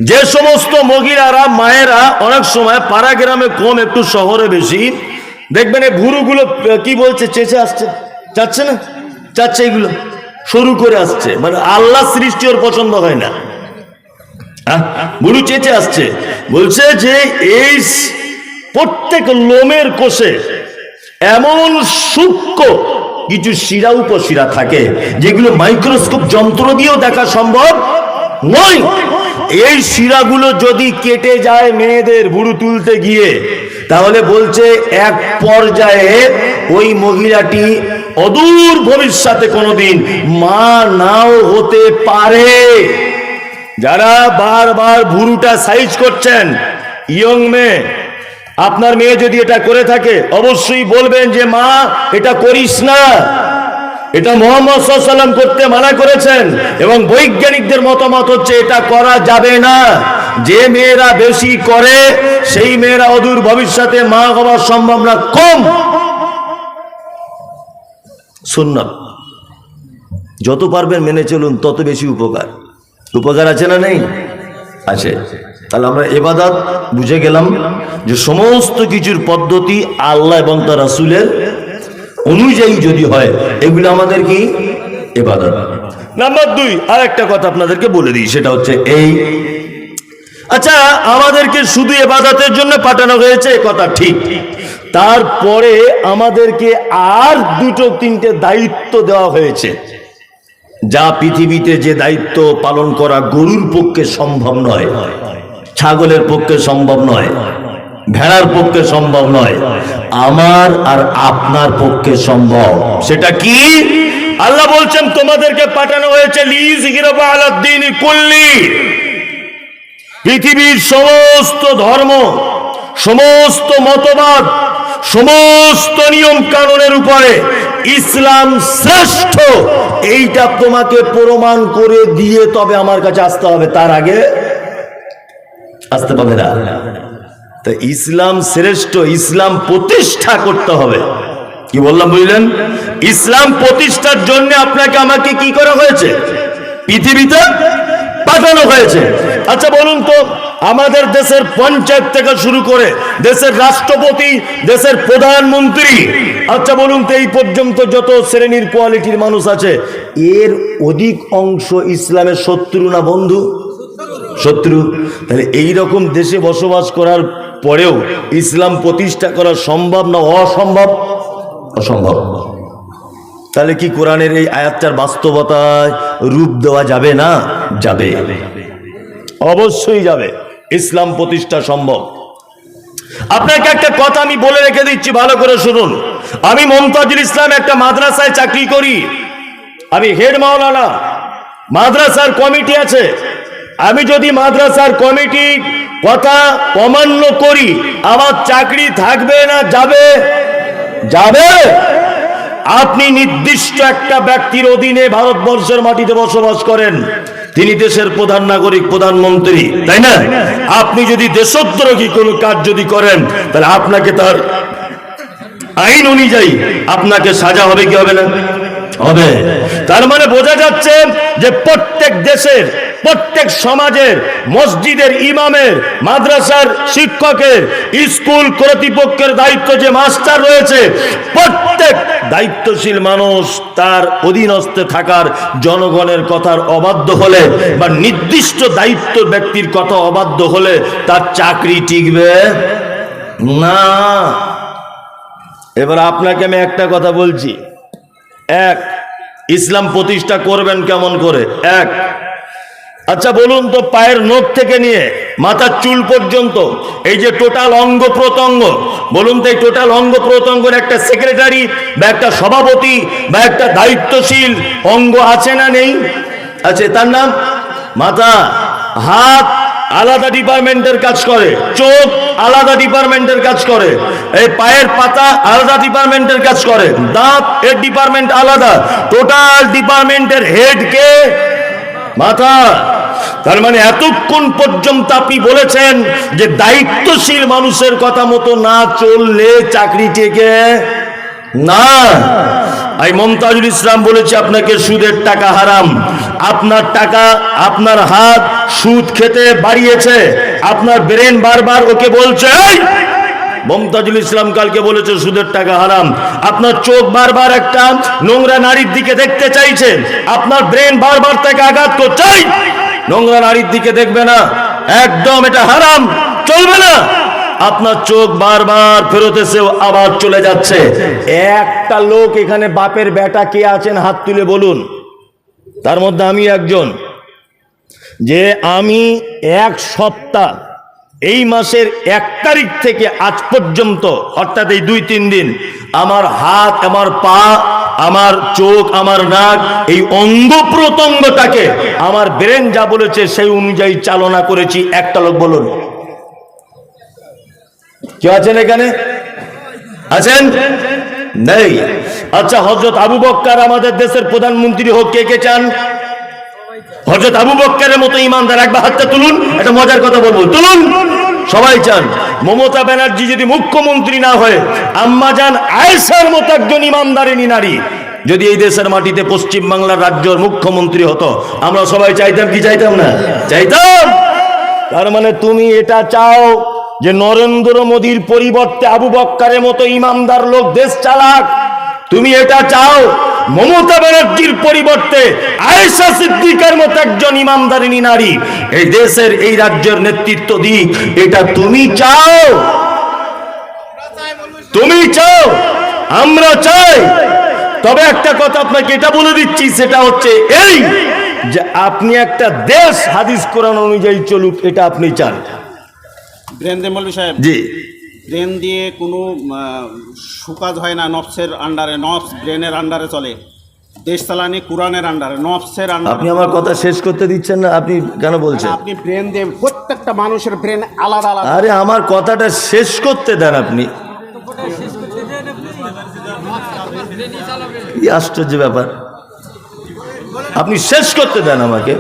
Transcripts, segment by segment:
যে সমস্ত মহিলারা মায়েরা অনেক সময় পাড়া গ্রামে কম, একটু শহরে বেশি, দেখবেন এই ভুরুগুলো কি বলছে, চেঁচে আসছে, চাচ্ছে না, চাচ্ছে, এগুলো শুরু করে আসছে, মানে আল্লাহ সৃষ্টি ওর পছন্দ হয় না, ভুরু চেঁচে আসছে। বলছে যে এই প্রত্যেক লোমের কোষে এমন সূক্ষ্ম কিছু শিরা উপশিরা থাকে যেগুলো মাইক্রোস্কোপ যন্ত্র দিয়েও দেখা সম্ভব নয়। এই শিরাগুলো যদি কেটে যায় মেয়েদের ভুরু তুলতে গিয়ে, তাহলে বলছে এক পর্যায়ে ওই মহিলাটি অদূর ভবিষ্যতে কোনোদিন মা নাও হতে পারে। যারা বারবার ভুরুটা সাইজ করছেন, ইয়ং মেয়ে, আপনার মেয়ে যদি এটা করে থাকে অবশ্যই বলবেন যে মা এটা করিস না, এটা মুহাম্মদ সাল্লাল্লাহু আলাইহি ওয়াসাল্লাম করতে মানা করেছেন এবং বৈজ্ঞানিকদের মতামত হচ্ছে এটা করা যাবে না। যে মেয়েরা বেশি করে সেই মেয়েরা অদূর ভবিষ্যতে মা হওয়ার সম্ভাবনা কম। সুন্নাত যত পারবেন মেনে চলুন, তত বেশি উপকার। উপকার আছে না নেই? আছে। তাহলে আমরা ইবাদত বুঝে গেলাম যে সমস্ত কিছুর পদ্ধতি আল্লাহ এবং তার রাসূলের অনুযায়ী যদি হয়, এগুলো আমাদের কি ইবাদত। নাম্বার 2, আর একটা কথা আপনাদেরকে বলে দিই, সেটা হচ্ছে এই, আচ্ছা আমাদেরকে শুধু ইবাদতের জন্য পাঠানো হয়েছে, কথা ঠিক, তারপরে আমাদেরকে আর 2-3টে দায়িত্ব দেওয়া হয়েছে, যা পৃথিবীতে যে দায়িত্ব পালন করা গরুর পক্ষে সম্ভব নয়, ছাগলের পক্ষে সম্ভব নয়, ভেড়ার পক্ষে সম্ভব নয়, আমার আর আপনার পক্ষে সম্ভব। সেটা কি? আল্লাহ বলছেন তোমাদেরকে পাঠানো হয়েছে লিইয়ুযহিরাহু আলাদ-দীনি কুল্লি, পৃথিবীর সমস্ত ধর্ম, সমস্ত মতবাদ, সমস্ত নিয়ম কানুনের উপরে ইসলাম শ্রেষ্ঠ, এইটা তোমাকে প্রমাণ করে দিয়ে তবে আমার কাছে আসতে হবে, তার আগে আসতে পাবে না। তা ইসলাম শ্রেষ্ঠ, ইসলাম প্রতিষ্ঠা করতে হবে। কি বললাম বুঝলেন? ইসলাম প্রতিষ্ঠার জন্য আপনাকে আমাকে কি করা হয়েছে? পৃথিবীতে পাঠানো হয়েছে। আচ্ছা বলুন তো, আমাদের দেশের পঞ্চায়েত থেকে শুরু করে দেশের রাষ্ট্রপতি, দেশের প্রধানমন্ত্রী, আচ্ছা বলুন তো এই পর্যন্ত যত শ্রেণীর কোয়ালিটির মানুষ আছে, এর অধিক অংশ ইসলামের শত্রু না বন্ধু? শত্রু। তাহলে এইরকম দেশে বসবাস করার পরেও ইসলাম প্রতিষ্ঠা করা সম্ভব না অসম্ভব? অসম্ভব। তাহলে কি কোরআনের এই আয়াতটার বাস্তবতায় রূপ দেওয়া যাবে না? যাবে, অবশ্যই যাবে। ইসলাম প্রতিষ্ঠা সম্ভব। আপনাকে একটা কথা আমি বলে রেখে দিচ্ছি, ভালো করে শুনুন। আমি মমতাজুল ইসলাম একটা মাদ্রাসায় চাকরি করি, আমি হেড মাওলানা, মাদ্রাসার কমিটি আছে। আমি যদি মাদ্রাসার কমিটির কথা অমান্য করি, আমার চাকরি থাকবে না যাবে? যাবে। আপনি নির্দিষ্ট একটা ব্যক্তির অধীনে ভারতবর্ষের মাটিতে বসবাস করেন, তিনি দেশের প্রধান নাগরিক, প্রধানমন্ত্রী, তাই না? আপনি যদি দেশদ্রোহী কোনো কাজ যদি করেন, তাহলে আপনাকে তার আইন অনুযায়ী আপনাকে সাজা হবে কি হবে না? হবে। তার মানে বোঝা যাচ্ছে যে প্রত্যেক দেশের, প্রত্যেক সমাজের, মসজিদের ইমামের, মাদ্রাসার শিক্ষকের, স্কুল কর্তৃপক্ষের দায়িত্ব যে মাস্টার রয়েছে, প্রত্যেক দায়িত্বশীল মানুষ তার অধীনস্থে থাকার জনগণের কথার অবাধ্য হলে বা নির্দিষ্ট দায়িত্ব ব্যক্তির কথা অবাধ্য হলে তার চাকরি টিকবে না। এবার আপনাকে আমি একটা কথা বলছি, এক, ইসলাম প্রতিষ্ঠা করবেন কেমন করে? এক, আচ্ছা বলুন তো, পায়ের নখ থেকে নিয়ে মাথার চুল পর্যন্ত এই যে টোটাল অঙ্গ প্রত্যঙ্গ, বলুন তো এই টোটাল অঙ্গ প্রত্যঙ্গের একটা সেক্রেটারি বা একটা সভাপতি বা একটা দায়িত্বশীল অঙ্গ আছে না নেই? আছে। তার নাম মাথা। হাত আলাদা ডিপার্টমেন্টের কাজ করে, চোখ আলাদা ডিপার্টমেন্টের কাজ করে, এই পায়ের পাতা আলাদা ডিপার্টমেন্টের কাজ করে, দাঁত এর ডিপার্টমেন্ট আলাদা। টোটাল ডিপার্টমেন্টের হেড কে? মাথা। তার মানে এতক্ষণ পর্যন্ত আপনি বলেছেন যে দায়িত্বশীল মানুষের কথা মতো না চললে চাকরি টেকে না। এই মমতাজুল ইসলাম বলেছে আপনাকে সুদের টাকা হারাম, আপনার টাকা আপনার হাত সুদ খেতে বাড়িয়েছে, আপনার ব্রেন বারবার ওকে বলছে এই মমতাজুল ইসলাম কালকে বলেছে সুদের টাকা হারাম, আপনার চোখ বারবার একটা নোংরা নারীর দিকে দেখতে চাইছে, আপনার ব্রেন বারবার তাকে আঘাত করছে নোংরা নারীর দিকে দেখবে না, একদম এটা হারাম, চলবে না। আপনার চোখ বারবার ফেরত এসেও আবার চলে যাচ্ছে। একটা লোক এখানে বাপের বেটা কে আছেন হাত তুলে বলুন, তার মধ্যে আমি একজন, যে আমি এক সপ্তাহ এই মাসের 1 তারিখ থেকে আজ পর্যন্ত অর্থাৎ এই 2-3 দিন আমার হাত, আমার পা, আমার চোখ, আমার নাক, এই অঙ্গ প্রত্যঙ্গটাকে আমার ব্রেন যা বলেছে সেই অনুযায়ী চালনা করেছি। একটা লোক বলুন, কেউ আছেন এখানে? আছেন? নেই। আচ্ছা, হযরত আবু বকর আমাদের দেশের প্রধানমন্ত্রী হোক, কে কে চান? হযরত আবু বকরের মতো ইমানদার একবার হাতটা তুলুন, একটা মজার কথা বলবো, তুলুন। সবাই চান। মমতা ব্যানার্জি যদি মুখ্যমন্ত্রী না হয়, আম্মাজান আয়েশার মতো একজন ইমানদারিনী নারী যদি এই দেশের মাটিতে পশ্চিম বাংলার রাজ্যের মুখ্যমন্ত্রী হতো, আমরা সবাই চাইতাম কি চাইতাম না? চাইতাম। তার মানে তুমি এটা চাও যে নরেন্দ্র মোদীর পরিবর্তে আবু বকরের মতো ইমানদার লোক দেশ চালাক? তুমি এটা চাও মমতা ব্যানার্জির পরিবর্তে আয়েশা সিদ্দিকার মতো একজন ইমানদারিনী নারী এই দেশের, এই রাজ্যের নেতৃত্ব দিক? এটা তুমি চাও? তুমি চাও? আমরা চাই। তবে একটা কথা আপনাকে এটা বলে দিচ্ছি, সেটা হচ্ছে এই যে আপনি একটা দেশ হাদিস কোরআন অনুযায়ী চলুক, এটা আপনি চান। মৌলভী সাহেব, জি, ব্রেন দিয়ে কোনো সুকাজ হয় না, নফসের আন্ডারে, নফস ব্রেনের আন্ডারে চলে। দেশ চালানি কোরআনের আন্ডারে, নফসের আন্ডারে। আপনি আমার কথা শেষ করতে দিচ্ছেন না, আপনি কেন বলছেন? আপনি ব্রেন দিয়ে, প্রত্যেকটা মানুষের ব্রেন আলাদা আলাদা। আরে আমার কথাটা শেষ করতে দেন আপনি। কি আশ্চর্য ব্যাপার, আপনি শেষ করতে দেন আমাকে।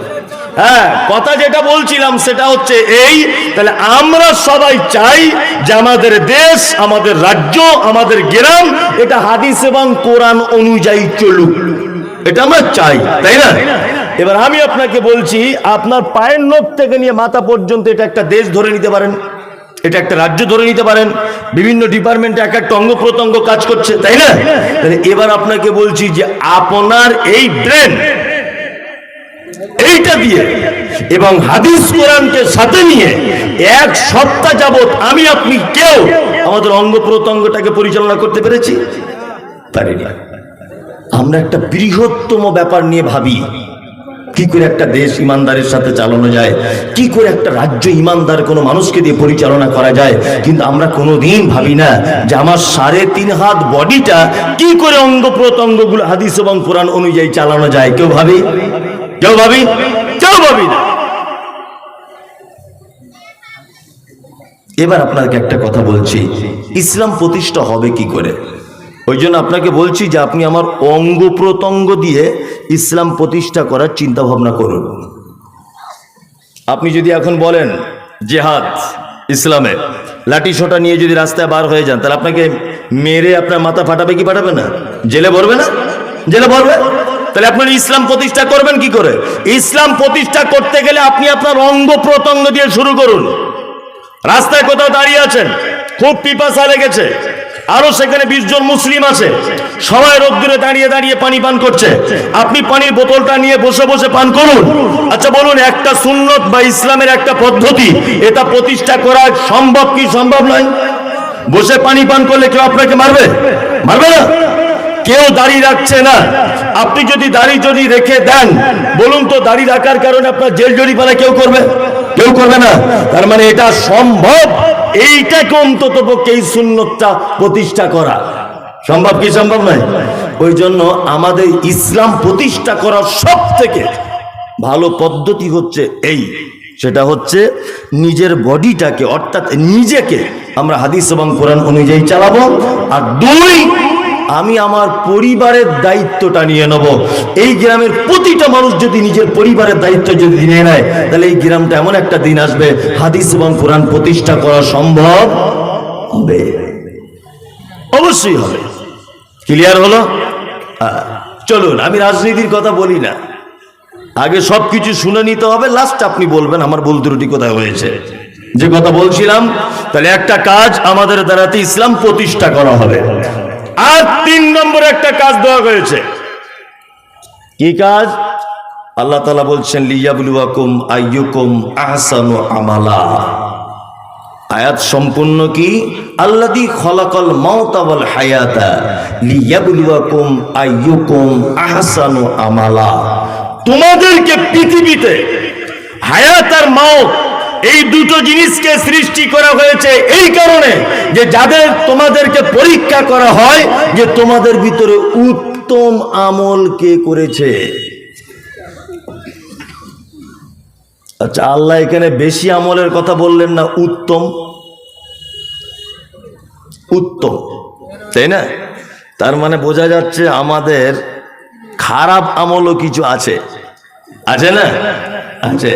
হ্যাঁ, কথা যেটা বলছিলাম সেটা হচ্ছে এই, তাহলে আমরা সবাই চাই যে আমাদের দেশ, আমাদের রাজ্য, আমাদের গ্রাম এটা হাদিস এবং কোরআন অনুযায়ী চলুক, এটা আমরা চাই, তাই না? এবার আমি আপনাকে বলছি, আপনার পায়ের নখ থেকে নিয়ে মাথা পর্যন্ত এটা একটা দেশ ধরে নিতে পারেন, এটা একটা রাজ্য ধরে নিতে পারেন, বিভিন্ন ডিপার্টমেন্টে এক একটা অঙ্গ প্রত্যঙ্গ কাজ করছে, তাই না? তাহলে এবার আপনাকে বলছি যে আপনার এই ব্রেন এইটা দিয়ে এবং হাদিস কোরআনকে সাথে নিয়ে 1 সপ্তাহ যাবত আমি আপনি কেউ আমাদের অঙ্গ প্রত্যঙ্গটাকে পরিচালনা করতে পেরেছি? পারিনি। আমরা একটা বৃহত্তম ব্যাপার নিয়ে ভাবি, কি করে একটা দেশ ইমানদারের সাথে চালানো যায়, কি করে একটা রাজ্য ইমানদার কোনো মানুষকে দিয়ে পরিচালনা করা যায়, কিন্তু আমরা কোনোদিন ভাবি না যে আমার 3.5 হাত বডিটা কি করে অঙ্গ প্রত্যঙ্গগুলো হাদিস এবং কোরআন অনুযায়ী চালানো যায়। কেউ ভাবি? কেউ ভাবি? কেউ ভাবি না। এবার আপনাকে একটা কথা বলছি, ইসলাম প্রতিষ্ঠা হবে কি করে? ওই জন্য আপনাকে বলছি যে আপনি আমার অঙ্গ প্রত্যঙ্গ দিয়ে ইসলাম প্রতিষ্ঠা করার চিন্তা ভাবনা করুন। আপনি যদি এখন বলেন জেহাদ ইসলামে, লাঠি সোটা নিয়ে যদি রাস্তায় বার হয়ে যান, তাহলে আপনাকে মেরে আপনার মাথা ফাটাবে কি ফাটাবে না? জেলে ভরবে না? জেলে ভরবে। তাহলে আপনি ইসলাম প্রতিষ্ঠা করবেন কি করে? ইসলাম প্রতিষ্ঠা করতে গেলে আপনি আপনার অঙ্গ প্রত্যঙ্গ দিয়ে শুরু করুন। রাস্তায় কোথাও দাঁড়িয়ে আছেন, খুব পিপাসা লেগেছে, আরো সেখানে 20 জন মুসলিম আছে, সবাই রোদ্দুরে দাঁড়িয়ে দাঁড়িয়ে পানি পান করছে, আপনি পানির বোতলটা নিয়ে বসে বসে পান করুন। আচ্ছা বলুন, একটা সুন্নত বা ইসলামের একটা পদ্ধতি, এটা প্রতিষ্ঠা করা সম্ভব কি সম্ভব নয়? বসে পানি পান করলে কেউ আপনাকে মারবে? মারবে না। কেউ দাড়ি রাখছে না, আপনি যদি দাড়ি যদি রেখে দেন, বলুন তো দাড়ি রাখার কারণে আপনার জেল জরিমানা কেউ করবে? কেউ করবে না। তার মানে এটা সম্ভব, এইটাকে অন্তত পক্ষে এই সুন্নতটা প্রতিষ্ঠা করা সম্ভব কি সম্ভব নয়? ওই জন্য আমাদের ইসলাম প্রতিষ্ঠা করার সব থেকে ভালো পদ্ধতি হচ্ছে এই, সেটা হচ্ছে নিজের বডিটাকে অর্থাৎ নিজেকে আমরা হাদিস এবং কোরআন অনুযায়ী চালাবো। আর 2, আমি আমার পরিবারের দায়িত্বটা নিয়ে নেব। এই গ্রামের প্রতিটা মানুষ যদি নিজের পরিবারের দায়িত্ব যদি নিয়ে নেয়, তাহলে এই গ্রামটা এমন একটা দিন আসবে হাদিস এবং কোরআন প্রতিষ্ঠা করা সম্ভব হবে, অবশ্যই হবে। ক্লিয়ার হলো? চলুন, আমি রাজনীতির কথা বলি না, আগে সবকিছু শুনে নিতে হবে, লাস্ট আপনি বলবেন আমার ভুল ত্রুটি কোথায় হয়েছে। যে কথা বলছিলাম, তাহলে একটা কাজ আমাদের দ্বারাতে ইসলাম প্রতিষ্ঠা করা হবে। আর 3 নম্বরে একটা কাজ দেওয়া হয়েছে। কি কাজ? আল্লাহ তাআলা বলছেন লিয়াবলুয়াকুম আইয়ুকুম আহসানু আমালা। আয়াত সম্পূর্ণ কি? আল্লাযী খলাকাল মাউতা ওয়াল হায়াতা লিয়াবলুয়াকুম আইয়ুকুম আহসানু আমালা। তোমাদেরকে পৃথিবীতে হায়াত আর মাউত এই দুটো জিনিসকে সৃষ্টি করা হয়েছে এই কারণে যে যাদের তোমাদেরকে পরীক্ষা করা হয় যে তোমাদের ভিতরে উত্তম আমল কে করেছে। আচ্ছা, আল্লাহ এখানে বেশি আমলের কথা বললেন না, উত্তম উত্তম, তাই না? তার মানে বোঝা যাচ্ছে আমাদের খারাপ আমলও কিছু আছে, আছে না? আছে।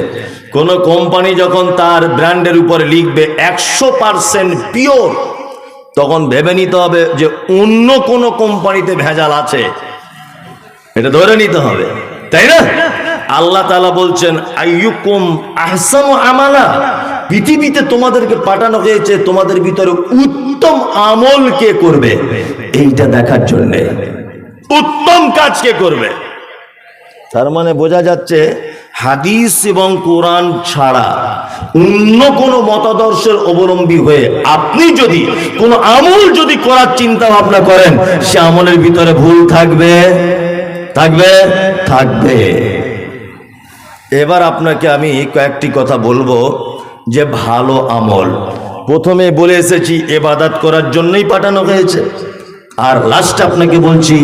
কোন কোম্পানি যখন তার ব্র্যান্ডের উপরে লিখবে 100% পিওর, তখন ভেবে নিতে হবে যে অন্য কোন কোম্পানিতে ভেজাল আছে, এটা ধরে নিতে হবে, তাই না? আল্লাহ তাআলা বলছেন আইয়ুকুম আহসানু আমালা, পৃথিবীতে তোমাদেরকে পাঠানো হয়েছে তোমাদের ভিতরে উত্তম আমল কে করবে এইটা দেখার জন্য, উত্তম কাজ কে করবে। তার মানে বোঝা যাচ্ছে হাদিস এবং কোরআন ছাড়া অন্য কোনো মতাদর্শের অবলম্বী হয়ে আপনি যদি কোনো আমল যদি করার চিন্তা ভাবনা করেন, সে আমলের ভিতরে ভুল থাকবে থাকবে থাকবে। এবার আপনাকে আমি কয়েকটি কথা বলবো যে ভালো আমল। প্রথমে বলে এসেছি ইবাদত করার জন্যই পাঠানো হয়েছে, আর লাস্ট আপনাকে বলছি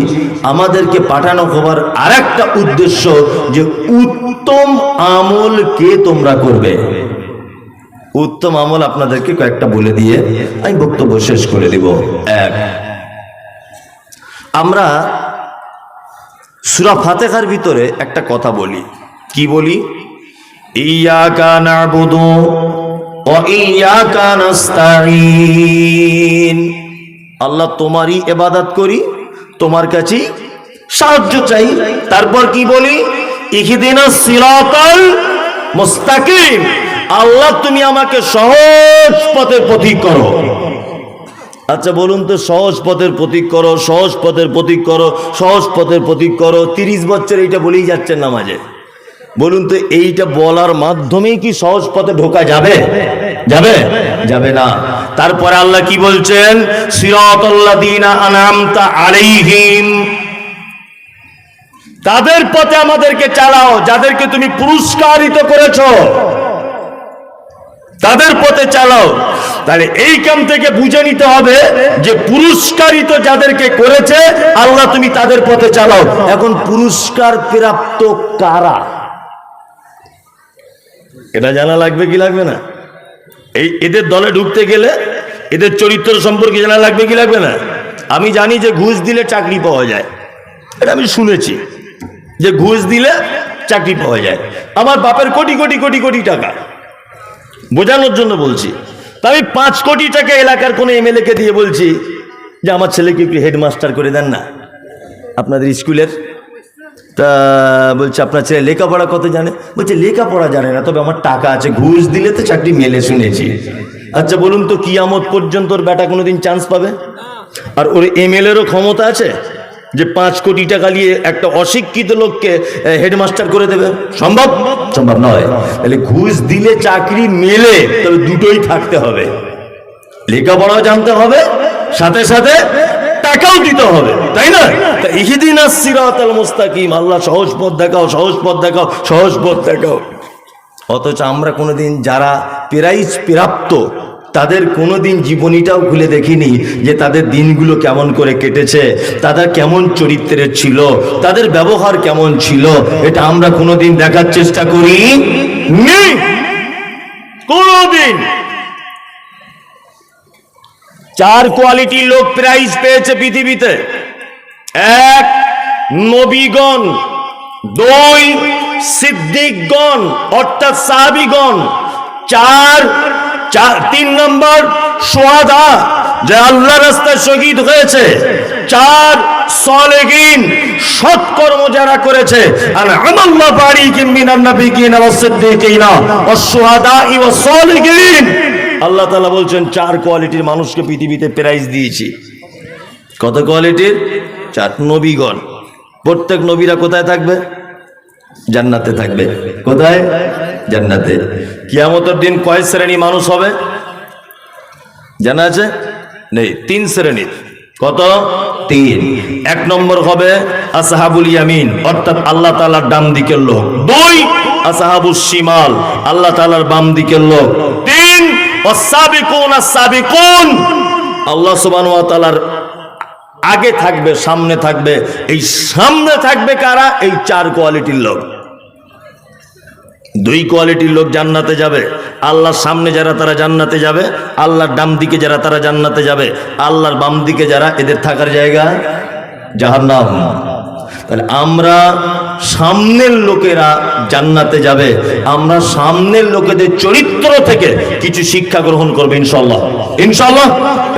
আমাদেরকে পাঠানো হবার আরেকটা উদ্দেশ্য যে উত্তম আমল কে তোমরা করবে। উত্তম আমল আপনাদেরকে কয়েকটা বলে দিয়ে আমি বক্তব্য শেষ করে দিব। এক, আমরা সূরা ফাতিহার ভিতরে একটা কথা বলি। কি বলি? ইয়াকা না'বুদু ওয়া ইয়াকা নাস্তাঈন। আল্লাহ তোমারই ইবাদত করি, তোমার কাছেই সাহায্য চাই। তারপর কি বলি? ইহদিনাস সিরাতাল মুস্তাকিম। আল্লাহ তুমি আমাকে সহজ পথের পথিক করো। আচ্ছা বলুন তো, সহজ পথের পথিক করো, সহজ পথের পথিক করো, সহজ পথের পথিক করো, 30 বছর এইটা বলেই যাচ্ছেন নামাজে। বলুন তো এইটা বলার মাধ্যমেই কি সহজ পথে ঢোকা যাবে? যাবে? যাবে না। তারপরে আল্লাহ কি বলছেন? সিরাতাল্লাযীনা আনআমতা আলাইহিম, তাদের পথে আমাদেরকে চালাও যাদেরকে তুমি পুরস্কারিত করেছো, তাদের পথে চালাও। তাহলে এইখান থেকে বুঝে নিতে হবে যে পুরস্কারিত যাদেরকে করেছে আল্লাহ তুমি তাদের পথে চালাও। এখন পুরস্কার প্রাপ্ত কারা এটা জানা লাগবে কি লাগবে না? এই এদের দলে ঢুকতে গেলে এদের চরিত্র সম্পর্কে জানা লাগবে কি লাগবে না? আমি জানি যে ঘুষ দিলে চাকরি পাওয়া যায়, এটা আমি শুনেছি যে ঘুষ দিলে চাকরি পাওয়া যায়। আমার বাপের কোটি কোটি কোটি কোটি টাকা, বোঝানোর জন্য বলছি। তা আমি 5 কোটি টাকা এলাকার কোনো এমএলএ কে দিয়ে বলছি যে আমার ছেলেকে একটু হেডমাস্টার করে দেন না আপনাদের স্কুলের। তা বলছে আপনার ছেলে লেখাপড়া কত জানে? বলছে লেখাপড়া জানে না, তবে আমার টাকা আছে, ঘুষ দিলে তো চাকরি মেলে শুনেছি। আচ্ছা বলুন তো কিয়ামত পর্যন্ত ওর বেটা কোনোদিন চান্স পাবে? আর ওর এমএলএরও ক্ষমতা আছে যে 5 কোটি টাকা নিয়ে একটা অশিক্ষিত লোককে হেডমাস্টার করে দেবে? সম্ভব? সম্ভব নয়। তাহলে ঘুষ দিলে চাকরি মেলে, তবে দুটোই থাকতে হবে, লেখাপড়াও জানতে হবে, সাথে সাথে টাকাও দিতে হবে, তাই না? ইহদিনাস সিরাতাল মুস্তাকিম, আল্লাহ সহজ পথ দেখাও, সহজ পথ দেখাও, সহজ পথ দেখাও। অথচ আমরা কোনোদিন যারা প্রাইজ প্রাপ্ত তাদের কোনোদিন জীবনীটাও খুলে দেখিনি যে তাদের দিনগুলো কেমন করে কেটেছে, তাদের কেমন চরিত্রের ছিল, তাদের ব্যবহার কেমন ছিল, এটা আমরা কোনোদিন দেখার চেষ্টা করি নি কোনোদিন। 4 কোয়ালিটির লোক প্রাইজ পেয়েছে পৃথিবীতে। 1 নবীগণ, 2 সিদ্দিকগণ অর্থাৎ সাহাবীগণ, 3 নম্বর শুহাদা, যে আল্লাহ রাস্তায় শহীদ হয়েছে, 4 সালেহীন সৎকর্ম যারা করেছে, আনআমাল্লাহু আলাইহিম মিনান নাবিয়্যিনা ওয়াস সিদ্দীকিনা ওয়াস শুহাদাই ওয়াস সালিহিন। আল্লাহ তাআলা বলছেন 4 কোয়ালিটির মানুষকে পৃথিবীতে প্রাইজ দিয়েছি। কত কোয়ালিটির? 4। নবীগণ, প্রত্যেক নবীরা কোথায় থাকবে? জান্নাতে থাকবে। কোথায়? জান্নাতে। কিয়ামতের দিন কয় শ্রেণী মানুষ হবে জানা আছে? নেই। 3 শ্রেণীর। কত? 3। 1 নম্বর হবে আসহাবুল ইয়ামিন, অর্থাৎ আল্লাহ তাআলার ডান দিকের লোক। 2 আসহাবুস শিমাল, আল্লাহ তাআলার বাম দিকের লোক। 3 ওয়াসাবিকুন আস-সাবিকুন, আল্লাহ সুবহানাহু ওয়া তাআলার আগে থাকবে, সামনে থাকবে। এই সামনে থাকবে কারা? এই 4 কোয়ালিটির লোক। 2 কোয়ালিটির লোক জান্নাতে যাবে। আল্লাহর সামনে যারা তারা জান্নাতে যাবে, আল্লাহর ডান দিকে যারা তারা জান্নাতে যাবে, আল্লাহর বাম দিকে যারা, এদের থাকার জায়গা জাহান্নাম। তাহলে আমরা সামনের লোকেরা জান্নাতে যাবে, আমরা সামনের লোকেদের চরিত্র থেকে কিছু শিক্ষা গ্রহণ করবে ইনশাআল্লাহ। ইনশাআল্লাহ,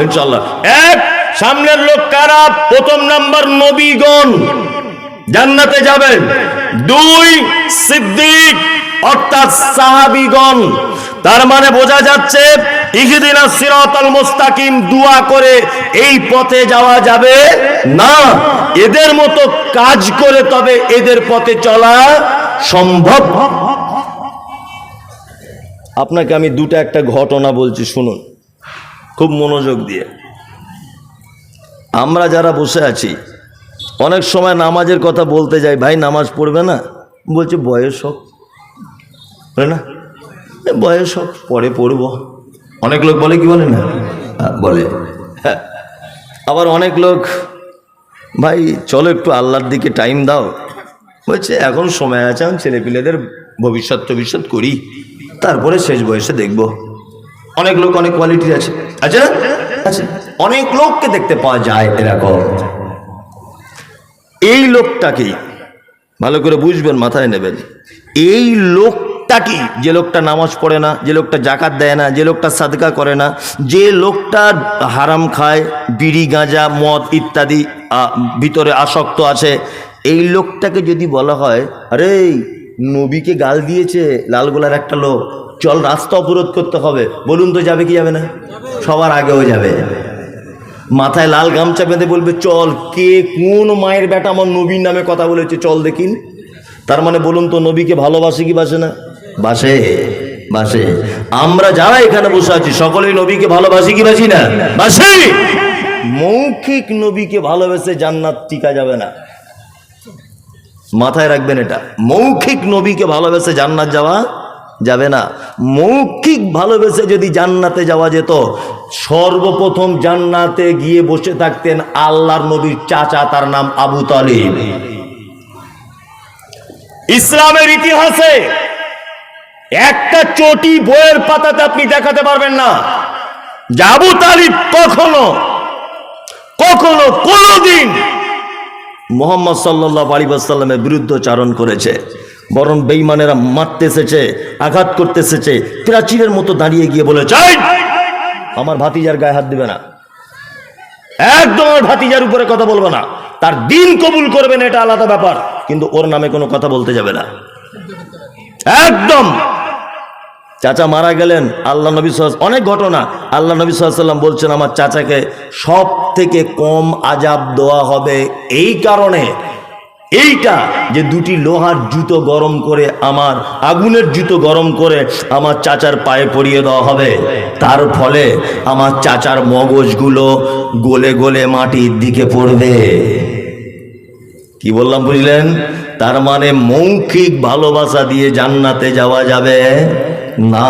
ইনশাআল্লাহ। 1 সামনের লোক কারা? প্রথম নাম্বার নবীগণ জান্নাতে যাবেন। 2 সিদ্দিক অর্থাৎ সাহাবীগণ। তার মানে বোঝা যাচ্ছে ইহদিনাস সিরাতাল মুস্তাকিম দোয়া করে এই পথে যাওয়া যাবে না, এদের মতো কাজ করে তবে এদের পথে চলা সম্ভব। আপনাকে আমি একটা ঘটনা বলছি, শুনুন খুব মনোযোগ দিয়ে। আমরা যারা বসে আছি অনেক সময় নামাজের কথা বলতে যাই, ভাই নামাজ পড়বে না, বলছে বয়স হোক, বলে না বয়স হোক পরে পড়বো। অনেক লোক বলে, কি বলে না? বলে। হ্যাঁ, আবার অনেক লোক ভাই চলো একটু আল্লাহর দিকে টাইম দাও, বলছে এখন সময় আছে, আমি ছেলেপিলেদের ভবিষ্যৎ করি, তারপরে শেষ বয়সে দেখব। অনেক লোক অনেক কোয়ালিটি আছে, আছে না? আছে। অনেক লোককে দেখতে পাওয়া যায় এরকম। এই লোকটাকেই ভালো করে বুঝবেন, মাথায় নেবেন। এই লোকটা কি? যে লোকটা নামাজ পড়ে না, যে লোকটা জাকাত দেয় না, যে লোকটা সাদকা করে না, যে লোকটা হারাম খায়, বিড়ি গাঁজা মদ ইত্যাদি ভিতরে আসক্ত আছে, এই লোকটাকে যদি বলা হয় আরে নবীকে গাল দিয়েছে লালগোলার একটা লোক, চল রাস্তা অবরোধ করতে হবে, বলুন তো যাবে কি যাবে না? সবার আগেও যাবে। মাথায় লাল গামছা বেঁধে বলবে চল, কে কোন মায়ের বেটা আমার নবীর নামে কথা বলেছে, চল দেখিন। তার মানে বলুন তো নবীকে ভালোবাসে কি বাসে না? বাসে, বাসে। আমরা যারা এখানে বসে আছি সকলেই নবীকে ভালোবাসি কি বাসি না? বাসি। মৌখিক নবীকে ভালোবেসে জান্নাত টিকা যাবে না, মাথায় রাখবেন এটা। মৌখিক নবীকে ভালোবেসে জান্নাত যাওয়া যাবে না। মৌখিক ভালোবেসে যদি জান্নাতে যাওয়া যেত, সর্বপ্রথম জান্নাতে গিয়ে বসে থাকতেন আল্লাহর নবীর চাচা, তার নাম আবু তালিব। ইসলামের ইতিহাসে একটা চটি বইয়ের পাতাতে আপনি দেখাতে পারবেন না যে আবু তালিব কখনো কোনোদিন মুহাম্মদ সাল্লাল্লাহু আলাইহি ওয়াসাল্লামের বিরুদ্ধচারণ করেছে। বরং বেঈমানেরা মারতে এসেছে, আঘাত করতে এসেছে, প্রাচীরের মতো দাঁড়িয়ে গিয়ে বলেছে আমার ভাতিজার গায়ে হাত দিবে না, একদম আমার ভাতিজার উপরে কথা বলবে না, তার দিন কবুল করবেন এটা আলাদা ব্যাপার, কিন্তু ওর নামে কোনো কথা বলতে যাবে না। একদম। চাচা মারা গেলেন, আল্লাহ নবী সাল্লাল্লাহু, অনেক ঘটনা, আল্লাহ নবী সাল্লাল্লাহু আলাইহি ওয়াসাল্লাম বলছেন আমার চাচাকে সব থেকে কম আযাব দেওয়া হবে এই কারণে, এইটা যে 2টি লোহার জুতো গরম করে, আমার আগুনের জুতো গরম করে আমার চাচার পায়ে পরিয়ে দেওয়া হবে, তার ফলে আমার চাচার মগজগুলো গলে গলে মাটির দিকে পড়বে। কি বললাম বুঝলেন? তার মানে মৌখিক ভালোবাসা দিয়ে জান্নাতে যাওয়া যাবে না।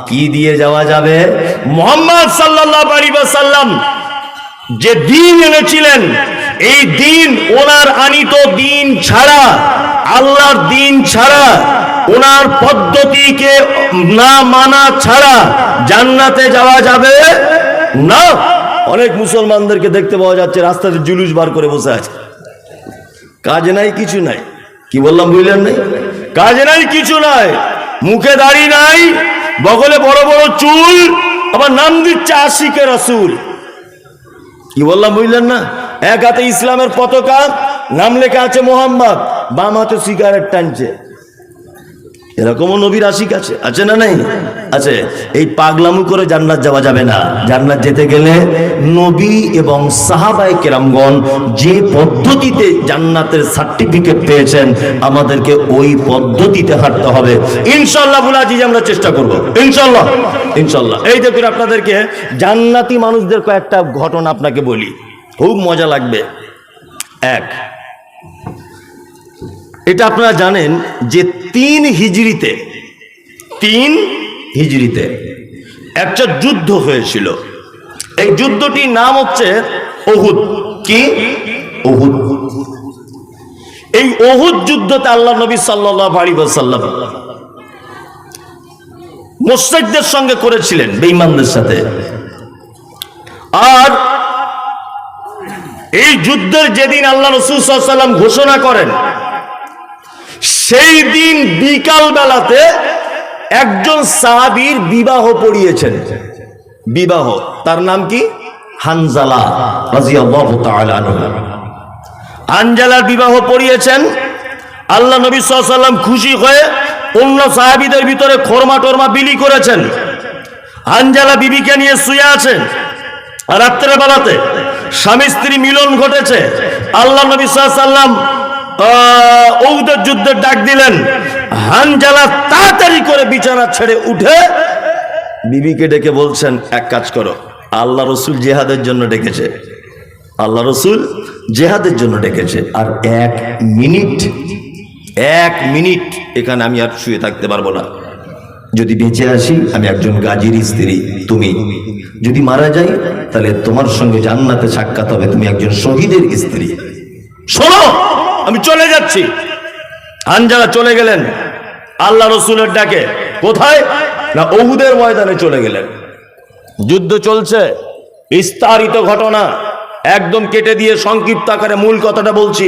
কি দিয়ে যাওয়া যাবে? মুহাম্মদ সাল্লাল্লাহু আলাইহি ওয়াসাল্লাম যে দিন এনেছিলেন, এই দিন ওনার আনিত দিন ছাড়া, আল্লাহর দিন ছাড়া, ওনার পদ্ধতিকে না মানা ছাড়া জান্নাতে যাওয়া যাবে না। অনেক মুসলমানদেরকে দেখতে পাওয়া যাচ্ছে রাস্তাতে জুলুস বার করে বসে আছে, কাজ নাই কিছু নাই। কি বললাম বুঝলেন? নাই কাজ নাই কিছু নাই, মুখে দাড়ি নাই, বগলে বড় বড় চুল, আবার নাম দিচ্ছে আশিকে রাসূল। কি বললাম বুঝলেন না? এক হাতে ইসলামের পতাকা, নাম লেখা আছে মোহাম্মদ, বাম হাতে সিগারেট টানছে। এরকমও নবীর আশিক আছে, আছে না নাই? আছে। এই পাগলামু করে জান্নাত যাওয়া যাবে না। জান্নাত যেতে গেলে নবী এবং সাহাবায়ে কেরামগণ যে পদ্ধতিতে জান্নাতের সার্টিফিকেট পেয়েছেন, আমাদেরকে ওই পদ্ধতিতে হাঁটতে হবে ইনশাআল্লাহ। বুলা জি আমরা চেষ্টা করব ইনশাআল্লাহ, ইনশাআল্লাহ। এই দেখুন, আপনাদেরকে জান্নাতি মানুষদের কয়েকটা ঘটনা আপনাকে বলি, খুব মজা লাগবে। এক, এটা আপনারা জানেন যে 3 হিজরিতে একটা যুদ্ধ হয়েছিল। এই যুদ্ধটির নাম হচ্ছে উহুদ। কি? উহুদ। এই উহুদ যুদ্ধতে আল্লাহ নবী সাল্লাল্লাহু আলাইহি ওয়াসাল্লাম মুশরিকদের সঙ্গে করেছিলেন, বেঈমানদের সাথে। আর এই যুদ্ধের যেদিন আল্লাহ রাসূল সাল্লাল্লাহু আলাইহি ওয়াসাল্লাম ঘোষণা করেন, সেই দিন বিকাল বেলাতে একজন সাহাবীর বিবাহ পড়িয়েছেন। বিবাহ, তার নাম কি? হানজালা রাদিয়াল্লাহু তাআলা আনহু। হানজালার বিবাহ পড়িয়েছেন। আল্লাহ নবী সাল্লাল্লাহু আলাইহি ওয়াসাল্লাম খুশি হয়ে অন্য সাহাবীদের ভিতরে খরমা টরমা বিলি করেছেন। হানজালা বিবিকে নিয়ে শুয়ে আছেন। রাত্রের বেলাতে স্বামী স্ত্রী মিলন ঘটেছে। আল্লাহ নবী সাল্লাল্লাহু আলাইহি ওয়াসাল্লাম উহুদের যুদ্ধের ডাক দিলেন। হানজালা তাড়াতাড়ি করে বিছানা ছেড়ে উঠে বিবিকে ডেকে বলছেন, এক কাজ করো, আল্লাহ রসুল জিহাদের জন্য ডেকেছে, আল্লাহ রসুল জিহাদের জন্য ডেকেছে। আর 1 মিনিট এখানে আমি আর শুয়ে থাকতে পারবো না। যদি বেঁচে আসি আমি একজন গাজীর স্ত্রী, তুমি যদি মারা যাই তাহলে তোমার সঙ্গে জান্নাতে সাক্ষাৎ হবে, তুমি একজন শহীদের স্ত্রী। শোনো, আমি চলে যাচ্ছি। হানজালা চলে গেলেন আল্লাহ রসুলের ডাকে। কোথায়? না, উহুদের ময়দানে চলে গেলেন। যুদ্ধ চলছে, বিস্তারিত ঘটনা একদম কেটে দিয়ে সংক্ষিপ্ত আকারে মূল কথাটা বলছি।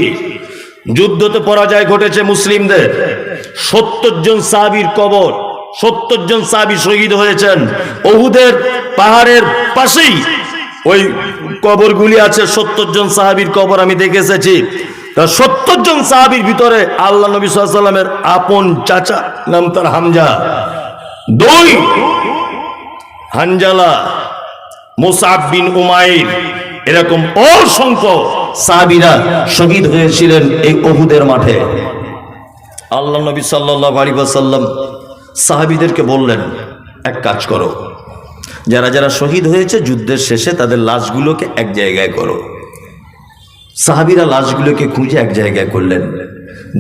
যুদ্ধতে পরাজয় ঘটেছে মুসলিমদের। 70 জন সাহাবীর কবর, 70 জন সাহাবী শহীদ হয়েছেন। উহুদের পাহাড়ের পাশেই ওই কবরগুলি আছে। 70 জন সাহাবীর কবর আমি দেখে এসেছি। 70 জন সাহাবীর ভিতরে আল্লাহ নবী সাল্লাল্লাহু আলাইহি ওয়াসাল্লামের আপন চাচা, নাম তার হামজা। 2 হানজালা, মুসআব বিন উমাইর, এরকম অসংখ্য সাহাবীরা শহীদ হয়েছিলেন এই উহুদের মাঠে। আল্লাহ নবী সাল্লাল্লাহু আলাইহি ওয়াসাল্লাম সাহাবীদেরকে বললেন, এক কাজ করো, যারা যারা শহীদ হয়েছে যুদ্ধের শেষে তাদের লাশগুলোকে এক জায়গায় করো। সাহাবীরা লাশগুলোকে খুঁজে এক জায়গায় করলেন।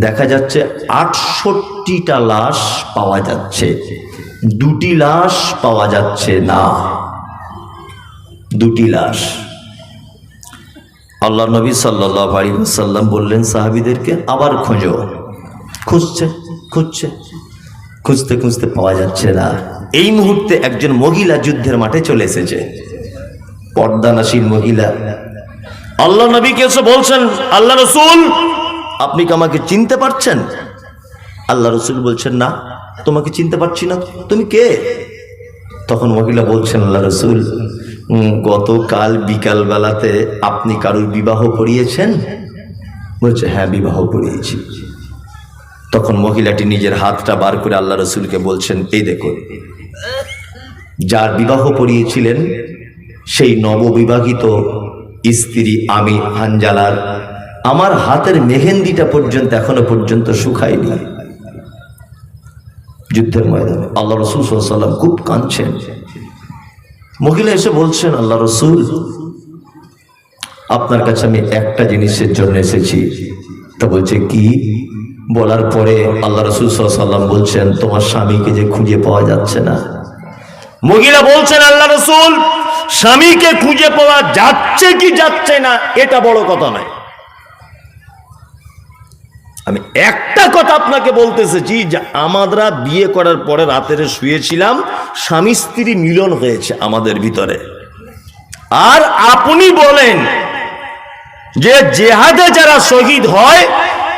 দেখা যাচ্ছে 68টা লাশ পাওয়া যাচ্ছে, 2টি লাশ পাওয়া যাচ্ছে না। 2টি লাশ। আল্লাহ নবী সাল্লাল্লাহু আলাইহি ওয়াসাল্লাম বললেন সাহাবীদেরকে, আবার খোঁজো। খুঁজছে, খুঁজতে খুঁজতে পাওয়া যাচ্ছে না। এই মুহূর্তে একজন মহিলা যুদ্ধের মাঠে চলে এসেছে, পর্দানাসীন মহিলা। আল্লাহ নবীকে এসে বলছেন, আল্লাহ রসুল আপনি কি আমাকে চিনতে পারছেন? আল্লাহ রসুল বলছেন, না, তোমাকে চিনতে পারছি না, তুমি কে? তখন মহিলা বলছেন, আল্লাহ রসুল গতকাল বিকাল বেলাতে আপনি কারুর বিবাহ পড়িয়েছেন? বলছে, হ্যাঁ, বিবাহ পড়িয়েছি। তখন মহিলাটি নিজের হাতটা বার করে আল্লাহ রসুলকে বলছেন, এই দেখুন, যার বিবাহ পড়িয়েছিলেন সেই নববিবাহিত স্ত্রী আমি হানজালার। আমার হাতের মেহেন্দিটা পর্যন্ত এখনো পর্যন্ত শুকায়নি। যুদ্ধের ময়দানে আল্লাহ রসুল সাল্লাল্লাহু আলাইহি ওয়াসাল্লাম খুব কাঁদছেন। মহিলা এসে বলছেন, আল্লাহ রসুল আপনার কাছে আমি একটা জিনিসের জন্য এসেছি। তা বলছে, কি? বলার পরে আল্লাহ রসুল সাল্লাল্লাহু আলাইহি ওয়াসাল্লাম বলছেন, তোমার স্বামীকে যে খুঁজে পাওয়া যাচ্ছে না। মহিলা বলছেন, আল্লাহ রসুল স্বামীকে খুঁজে পাওয়া যাচ্ছে কি যাচ্ছে না এটা বড় কথা নয়, আমি একটা কথা আপনাকে বলতে এসেছি যে আমরা বিয়ে করার পরে রাতের শুয়েছিলাম, স্বামী স্ত্রী মিলন হয়েছে আমাদের ভিতরে। আর আপনি বলেন যে জেহাদে যারা শহীদ হয়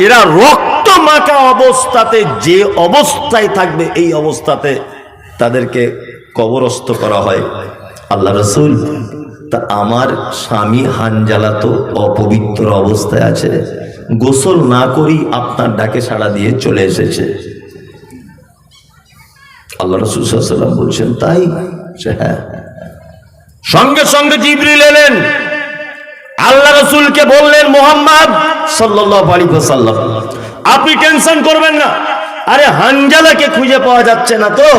এরা রক্ত মাখা অবস্থাতে যে অবস্থায় থাকবে এই অবস্থাতে তাদেরকে কবরস্থ করা হয়। আল্লাহ রসুল তা আমার স্বামী হানজালা তো অপবিত্র অবস্থায় আছে, গোসল না করি আপনার ডাকে সাড়া দিয়ে চলে এসেছে। আল্লাহ রাসূল সাল্লাল্লাহু আলাইহি ওয়াসাল্লাম বলছেন তাই? হ্যাঁ। সঙ্গে সঙ্গে জিবরিল এলেন, আল্লাহ রাসূলকে বললেন, মুহাম্মদ সাল্লাল্লাহু আলাইহি ওয়াসাল্লাম, আপনি টেনশন করবেন না। আরে হানজালাকে খুঁজে পাওয়া যাচ্ছে না তো।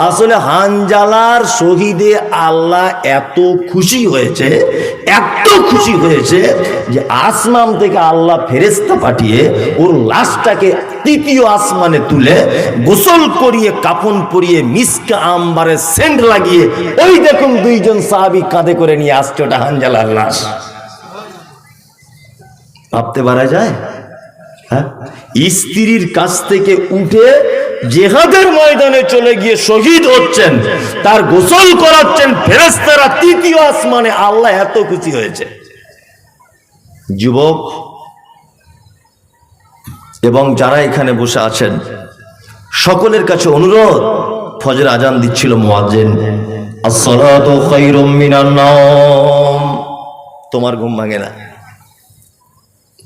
আসলে হানজালার শহীদে আল্লাহ এত খুশি হয়েছে, এত খুশি হয়েছে যে আসমান থেকে আল্লাহ ফেরেশতা পাঠিয়ে ওর লাশটাকে তৃতীয় আসমানে তুলে গোসল করিয়ে কাফন পরিয়ে মিসকা আম্বারে সেন্ট লাগিয়ে ওই দেখুন দুইজন সাহাবী কাঁধে করে নিয়ে আসছে ওটা হানজালার লাশ। ভাবতে পারা যায়? হ্যাঁ, স্ত্রীর কাছ থেকে উঠে জিহাদের ময়দানে চলে গিয়ে শহীদ হচ্ছেন, তার গোসল করাচ্ছেন ফেরেশতারা তৃতীয় আসমানে। আল্লাহ এত খুশি হয়েছে। যুবক এবং যারা এখানে বসে আছেন সকলের কাছে অনুরোধ, ফজর আজান দিচ্ছিল মুয়াজ্জিন, আসসালাতু খায়রুম মিনান নাওম। তোমার ঘুম ভাঙে না?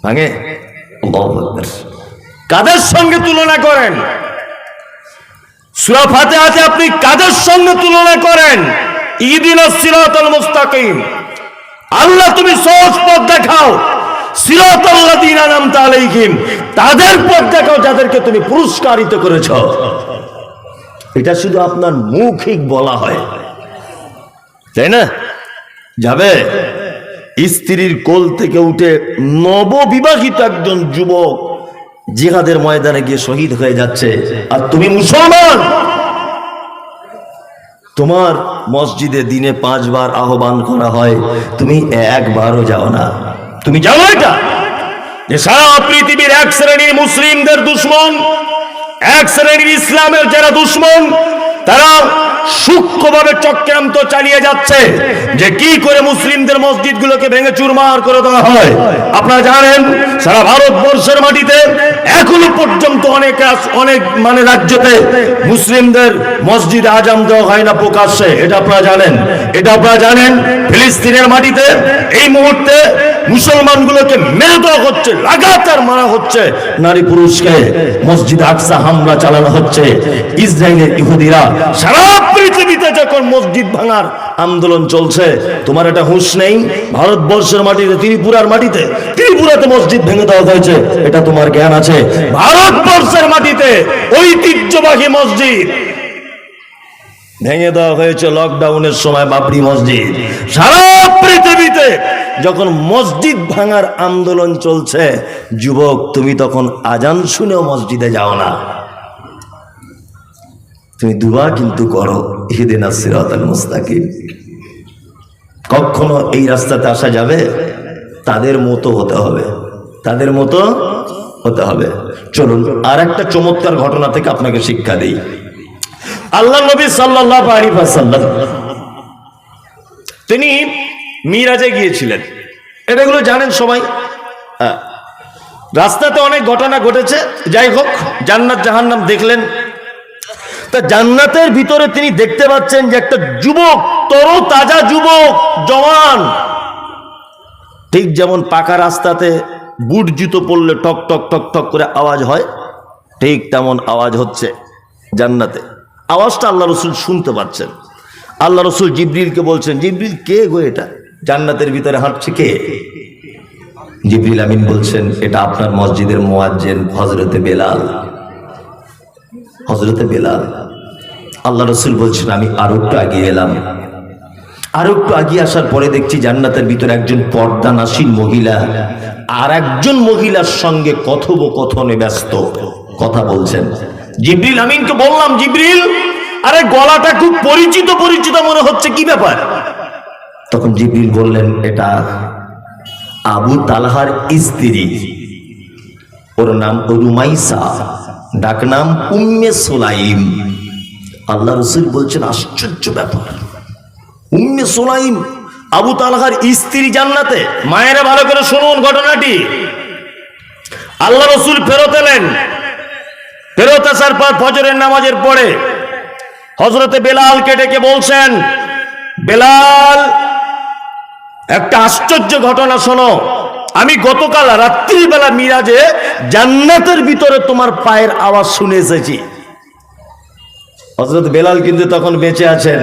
ভাঙে? আল্লাহু আকবার। কাদের সঙ্গে তুলনা করেন? সূরা ফাতিহাতে আপনি কাদের সঙ্গে তুলনা করেন? ইহদিনাস সিরাতাল মুস্তাকিম, আল্লাহ তুমি সহজ পথ দেখাও। সিরাতাল্লাযীনা আন'আমতা আলাইহিম, তাদের পথ দেখাও যাদেরকে তুমি পুরস্কারিত করেছো। এটা শুধু আপনার মৌখিক বলা হয়, তাই না? যাবে স্ত্রীর কোল থেকে উঠে নববিবাহিত একজন যুবক জিহাদের ময়দানে গিয়ে শহীদ হয়ে যাচ্ছে, আর তুমি মুসলমান, তোমার মসজিদে দিনে 5 বার আহ্বান করা হয়, তুমি একবারও যাও না। তুমি জানো এটা যে সারা পৃথিবীর এক শ্রেণীর মুসলিমদের দুশমন, এক শ্রেণীর ইসলামের যারা দুশমন, তারা সূক্ষ্মভাবে চক্রান্ত চালিয়ে যাচ্ছে যে কি করে মুসলিমদের মসজিদগুলোকে ভেঙে চুরমার করে দেওয়া হয়। আপনারা জানেন সারা ভারতবর্ষের মাটিতে এখনো পর্যন্ত অনেক রাজ্যতে মুসলিমদের মসজিদে আজান দেওয়া হয় না প্রকাশ্যে। এটা আপনারা জানেন? এটা আপনারা জানেন ফিলিস্তিনের মাটিতে এই মুহূর্তে মুসলমানগুলোকে মেরে দেওয়া হচ্ছে, লাগাতার মারা হচ্ছে, নারী পুরুষকে মসজিদ আকসা হামলা চালানো হচ্ছে। ইসরায়েলের ইহুদিরা সারা পৃথিবীতে যখন মসজিদ ভাঙার আন্দোলন চলছে, তোমার এটা হুঁশ নেই? ভারতবর্ষের মাটিতে, ত্রিপুরাতে মসজিদ ভেঙে দেওয়া হয়েছে, এটা তোমার জ্ঞান আছে? ভারতবর্ষের মাটিতে ঐতিহ্যবাহী মসজিদ ভেঙে দেওয়া হয়েছে লকডাউনের সময়, বাবরি মসজিদ। সারা পৃথিবীতে যখন মসজিদ ভাঙার আন্দোলন চলছে, যুবক তুমি তখন আজান শুনেও মসজিদে যাও না। তুমি দুয়া কিন্তু করো, ইহদিনাস সিরাতাল মুস্তাকিম। কখনো এই রাস্তাতে আসা যাবে? তাদের মতো হতে হবে, তাদের মতো হতে হবে। চলুন আর একটা চমৎকার ঘটনা থেকে আপনাকে শিক্ষা দেই। আল্লাহ নবী সাল্লাল্লাহু আলাইহি ওয়াসাল্লাম তিনি মিরাজে গিয়েছিলেন, এটাগুলো জানেন সবাই। রাস্তাতে অনেক ঘটনা ঘটেছে, যাই হোক জান্নাত জাহান্নাম দেখলেন। তা জান্নাতের ভিতরে তিনি দেখতে পাচ্ছেন যে একটা যুবক, তরতাজা যুবক, জওয়ান, ঠিক যেমন পাকা রাস্তাতে বুট জুতো পরলে টক টক টক টক করে আওয়াজ হয়, ঠিক তেমন আওয়াজ হচ্ছে জান্নাতে। আওয়াজটা আল্লাহ রসুল শুনতে পাচ্ছেন। আল্লাহ রসুল জিবরিলকে বলছেন, জিবরিল কে গো এটা জান্নাতের ভিতরে হাঁটছে, কে? জিবরিল আমিন বলছেন, এটা আপনার মসজিদের মুয়াজ্জিন হযরতে বেলাল। হযরতে বেলাল। আল্লাহ রসুল বলছেন, আমি আরো একটু এগিয়ে এলাম। আরো একটু এগিয়ে আসার পরে দেখছি জান্নাতের ভিতরে একজন পর্দানাসীন মহিলা আর একজন মহিলার সঙ্গে কথোপকথনে ব্যস্ত, কথা বলছেন। জিবরিল আমিনকে বললাম, জিবরিল, আরে গলাটা খুব পরিচিত পরিচিত মনে হচ্ছে, কি ব্যাপার? তখন জিবরিল বললেন, এটা আবু তালহার স্ত্রী, ওর নাম রুমাইসা, ডাক নাম উম্মে সুলাইম। আল্লাহ রসুল বলছেন, আশ্চর্য ব্যাপার, উম্মে সুলাইম আবু তালহার স্ত্রী জান্নাতে। মায়েরা ভালো করে শুনুন ঘটনাটি। আল্লাহ রসুল ফেরত এলেন, ফেরত আসার পর ফজরের নামাজের পরে হযরতে বেলালকে ডেকে বলছেন, বেলাল একটা আশ্চর্য ঘটনা শোনো। আমি গতকাল রাত্রিবেলা মিরাজে জান্নাতের ভিতরে তোমার পায়ের আওয়াজ শুনে এসেছি। হযরত বেলাল কিন্তু তখন বেঁচে আছেন।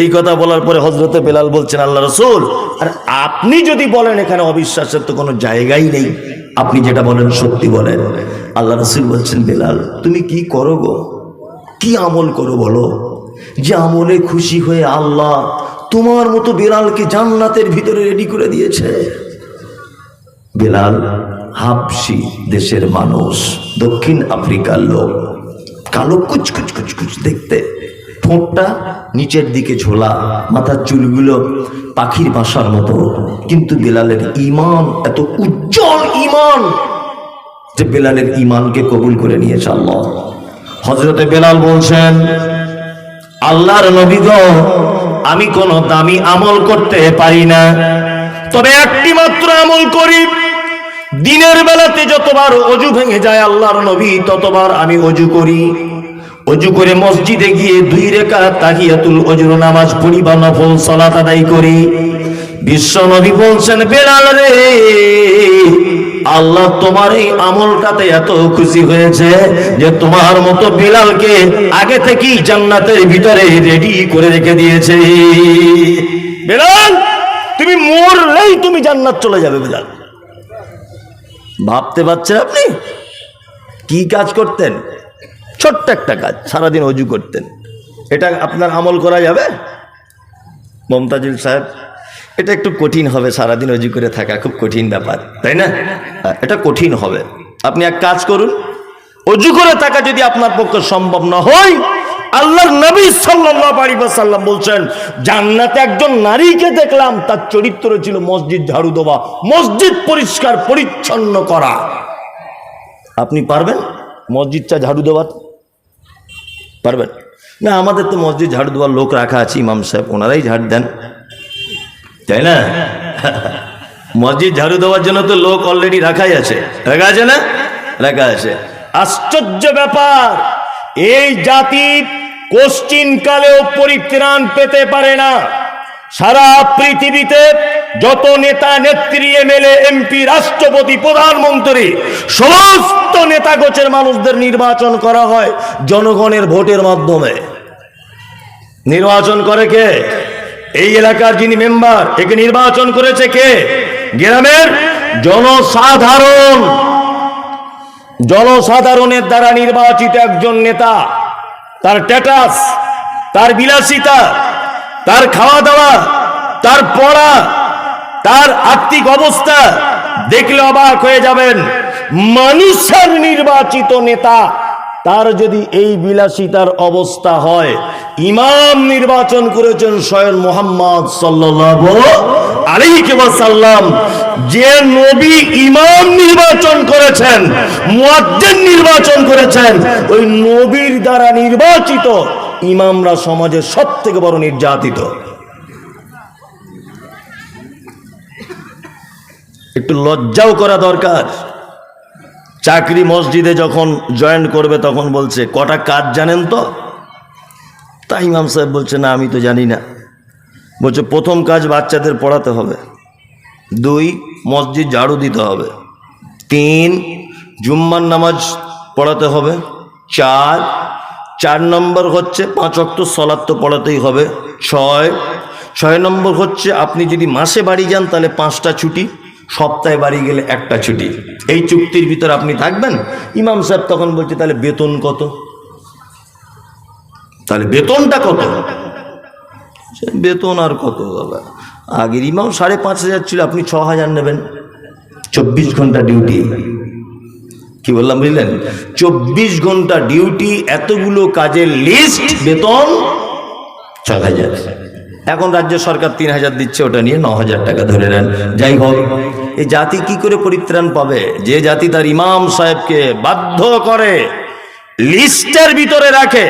এই কথা বলার পরে হযরতে বেলাল বলছেন, আল্লাহ রাসূল, আর আপনি যদি বলেন এখানে অবিশ্বাসের তো কোনো জায়গাই নেই, আপনি যেটা বলেন সত্যি বলেন। আল্লাহ রাসূল বলছেন, বেলাল তুমি কি করো গো, কি আমল করো বলো, যে আমলে খুশি হয়ে আল্লাহ তোমার মতো বেলালকে জান্নাতের ভিতরে রেডি করে দিয়েছে। বেলাল হাবশি দেশের মানুষ, দক্ষিণ আফ্রিকার লোক, কালো কুচকুচ কুচকুচ দেখতে, ঠোঁটটা নিচের দিকে ঝোলা, মাথার চুলগুলো পাখির বাসার মতো। কিন্তু বেলালের ঈমান এত উজ্জ্বল ঈমান যে বেলালের ঈমানকে কবুল করে নিয়েছে আল্লাহ। হযরতে বেলাল বলছেন, আল্লাহর নবী গো, আমি কোনো দামি আমল করতে পারি না, তবে একটি মাত্র আমল করি। দিনের বেলাতে যতবার অজু ভেঙে যায় আল্লাহর নবী ততবার আমি অজু করি। অজু করে মসজিদে গিয়ে 2 রাকাত তাহিয়াতুল ওজুর নামাজ পড়ি বা নফল সালাত আদায় করি। বিশ্ব নবী বলছেন, বেলাল রে, আল্লাহ তোমার এই আমলটাতে এত খুশি হয়েছে যে তোমার মতো বেলালকে আগে থেকেই জান্নাতের ভিতরে রেডি করে রেখে দিয়েছে। বেলাল তুমি মরলেই তুমি জান্নাত চলে যাবে। বেলাল ভাবতে পারছেন আপনি কি কাজ করতেন? ছোট্ট একটা কাজ, সারাদিন অজু করতেন। এটা আপনার আমল করা যাবে? মমতাজুল সাহেব, এটা একটু কঠিন হবে, সারাদিন অজু করে থাকা খুব কঠিন ব্যাপার, তাই না? এটা কঠিন হবে। আপনি এক কাজ করুন, অজু করে থাকা যদি আপনার পক্ষে সম্ভব না হয়, আল্লাহর নবী সাল্লাল্লাহু আলাইহি ওয়াসাল্লাম বলছেন, জান্নাতে একজন নারীকে দেখলাম, তার চরিত্র ছিল মসজিদ ঝাড়ু দেওয়া, মসজিদ পরিষ্কার পরিচ্ছন্ন করা। আপনি পারবেন মসজিদটা ঝাড়ু দেওয়া? পারবেন না? আমাদের তো মসজিদ ঝাড়ু দেওয়ার লোক রাখা আছে, ইমাম সাহেব, ওনারাই ঝাড় দেন, তাই না? মসজিদ ঝাড়ু দেওয়ার জন্য তো লোক অলরেডি রাখাই আছে, রাখা আছে না? রাখা আছে। আশ্চর্য ব্যাপার, এই জাতি কোশ্চিন কালেও পরিত্রাণ পেতে পারে না। সারা পৃথিবীতে যত নেতা নেত্রী, এমএলএ, এমপি, রাষ্ট্রপতি, প্রধানমন্ত্রী, সমস্ত নেতা গোছের মানুষদের নির্বাচন করা হয় জনগণের ভোটের মাধ্যমে। নির্বাচন করে কে? এই এলাকার যিনি মেম্বার, একে নির্বাচন করেছে কে? গ্রামের জনসাধারণ। জনসাধারণের দ্বারা নির্বাচিত একজন নেতা, তার স্ট্যাটাস, তার বিলাসিতা, তার খাওয়া দাওয়া, তার পড়া, তার আর্থিক অবস্থা দেখলে অবাক হয়ে যাবেন। মানুষের নির্বাচিত নেতা, তার যদি এই বিলাসিতার অবস্থা হয়, ইমাম নির্বাচন করেছেন স্বয়ং মুহাম্মদ সাল্লাল্লাহু আলাইহি ওয়াসাল্লাম। যে নবী ইমাম নির্বাচন করেছেন, মুয়াজ্জিন নির্বাচন করেছেন, ওই নবীর দ্বারা নির্বাচিত ইমামরা সমাজের সবথেকে বড় নির্যাতিত। একটু লজ্জাও করা দরকার। চাকরি মসজিদে যখন জয়েন করবে তখন বলছে, কটা কাজ জানেন তো? তা ইমাম সাহেব বলছে, না আমি তো জানি না। বলছে, প্রথম কাজ বাচ্চাদের পড়াতে হবে, 2 মসজিদ ঝাড়ু দিতে হবে, 3 জুম্মার নামাজ পড়াতে হবে, 4 নম্বর হচ্ছে 5 ওয়াক্ত সালাত তো পড়াতেই হবে, 6 নম্বর হচ্ছে আপনি যদি মাসে বাড়ি যান তাহলে 5টা ছুটি, সপ্তাহে বাড়ি গেলে 1টা ছুটি। এই চুক্তির ভিতরে আপনি থাকবেন। ইমাম সাহেব তখন বলছে, তাহলে বেতন কত? তাহলে বেতনটা কত? বেতন আর কত বাবা, আগের ইমাম 5,500 ছিল, আপনি 6,000 নেবেন। 24 ঘন্টা ডিউটি। কি বললাম বুঝলেন? 24 ঘন্টা ডিউটি, এতগুলো কাজের লিস্ট, বেতন 6,000। এখন রাজ্য সরকার 3,000 দিচ্ছে, ওটা নিয়ে 9,000 টাকা ধরে নেন। যাই হোক, এই জাতি কি করে পরিত্রাণ পাবে? যে জাতি তার ইমাম সাহেবকে বাধ্য করে, লিস্টের ভিতরে রাখে,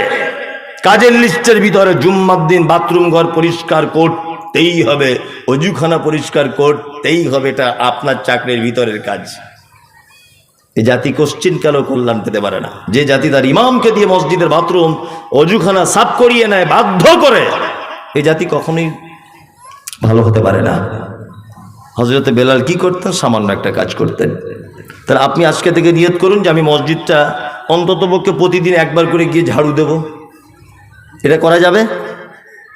কাজের লিস্টের ভিতরে জুম্মার দিন বাথরুম ঘর পরিষ্কার করতেই হবে, অজুখানা পরিষ্কার করতেই হবে, এটা আপনার চাকরির ভিতরের কাজ। এই জাতি কোশ্চিন কালেও কল্যাণ পেতে পারে না। যে জাতি তার ইমামকে দিয়ে মসজিদের বাথরুম অজুখানা সাফ করিয়ে নেয় বাধ্য করে, এই জাতি কখনোই ভালো হতে পারে না। হযরতে বেলাল কি করতেন? সামান্য একটা কাজ করতেন। তাহলে আপনি আজকে থেকে নিয়ত করুন যে আমি মসজিদটা অন্ততপক্ষে প্রতিদিন একবার করে গিয়ে ঝাড়ু দেব। এটা করা যাবে?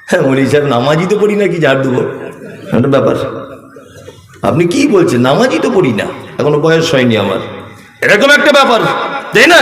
হ্যাঁ, মৌলী সাহেব নামাজই তো পড়ি না, কি ঝাড়ু দেবো? একটা ব্যাপার। আপনি কি বলছেন? নামাজই তো পড়ি না, এখনো বয়স হয়নি আমার, এরকম একটা ব্যাপার, তাই না?